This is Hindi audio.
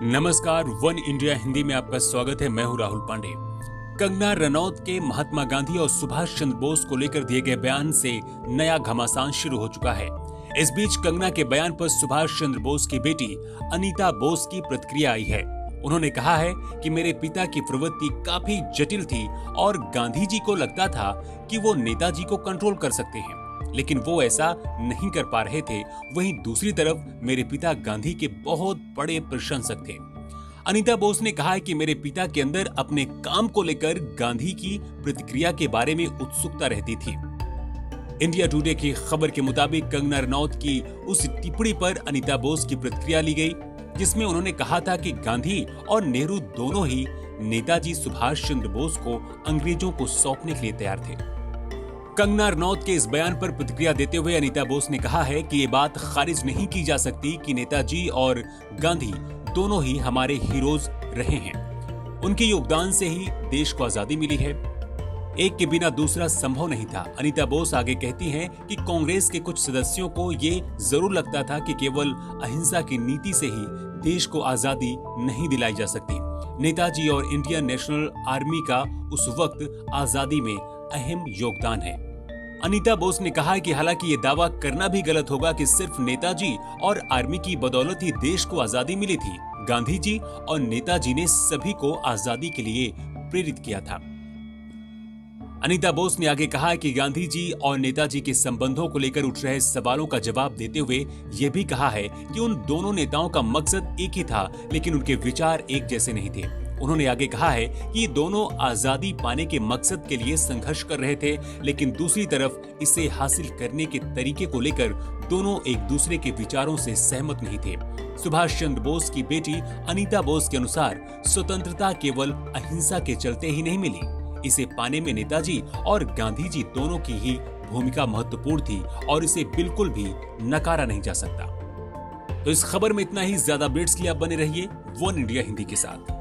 नमस्कार, वन इंडिया हिंदी में आपका स्वागत है। मैं हूं राहुल पांडे। कंगना रनौत के महात्मा गांधी और सुभाष चंद्र बोस को लेकर दिए गए बयान से नया घमासान शुरू हो चुका है। इस बीच कंगना के बयान पर सुभाष चंद्र बोस की बेटी अनीता बोस की प्रतिक्रिया आई है। उन्होंने कहा है कि मेरे पिता की प्रवृत्ति काफी जटिल थी और गांधी जी को लगता था कि वो नेताजी को कंट्रोल कर सकते हैं, लेकिन वो ऐसा नहीं कर पा रहे थे। वहीं दूसरी तरफ मेरे पिता गांधी के बहुत बड़े प्रशंसक थे। अनीता बोस ने कहा है कि मेरे पिता के अंदर अपने काम को लेकर गांधी की प्रतिक्रिया के बारे में उत्सुकता रहती थी। इंडिया टुडे की खबर के मुताबिक कंगना रनौत की उस टिप्पणी पर अनीता बोस की प्रतिक्रिया ली गई, जिसमें उन्होंने कहा था कि गांधी और नेहरू दोनों ही नेताजी सुभाष चंद्र बोस को अंग्रेजों को सौंपने के लिए तैयार थे। कंगना रनौत के इस बयान पर प्रतिक्रिया देते हुए अनीता बोस ने कहा है कि ये बात खारिज नहीं की जा सकती कि नेताजी और गांधी दोनों ही हमारे हीरोज रहे हैं। उनके योगदान से ही देश को आजादी मिली है। एक के बिना दूसरा संभव नहीं था। अनीता बोस आगे कहती हैं कि कांग्रेस के कुछ सदस्यों को ये जरूर लगता था कि केवल अहिंसा की नीति से ही देश को आजादी नहीं दिलाई जा सकती। नेताजी और इंडियन नेशनल आर्मी का उस वक्त आजादी में अहम योगदान है। अनीता बोस ने कहा कि हालांकि ये दावा करना भी गलत होगा कि सिर्फ नेताजी और आर्मी की बदौलत ही देश को आजादी मिली थी। गांधी जी और नेताजी ने सभी को आजादी के लिए प्रेरित किया था। अनीता बोस ने आगे कहा कि गांधी जी और नेताजी के संबंधों को लेकर उठ रहे सवालों का जवाब देते हुए यह भी कहा है कि उन दोनों नेताओं का मकसद एक ही था, लेकिन उनके विचार एक जैसे नहीं थे। उन्होंने आगे कहा है कि ये दोनों आजादी पाने के मकसद के लिए संघर्ष कर रहे थे, लेकिन दूसरी तरफ इसे हासिल करने के तरीके को लेकर दोनों एक दूसरे के विचारों से सहमत नहीं थे। सुभाष चंद्र बोस की बेटी अनीता बोस के अनुसार स्वतंत्रता केवल अहिंसा के चलते ही नहीं मिली। इसे पाने में नेताजी और गांधी जी दोनों की ही भूमिका महत्वपूर्ण थी और इसे बिल्कुल भी नकारा नहीं जा सकता। तो इस खबर में इतना ही। ज्यादा अपडेट्स के लिए आप बने रहिए वन इंडिया हिंदी के साथ।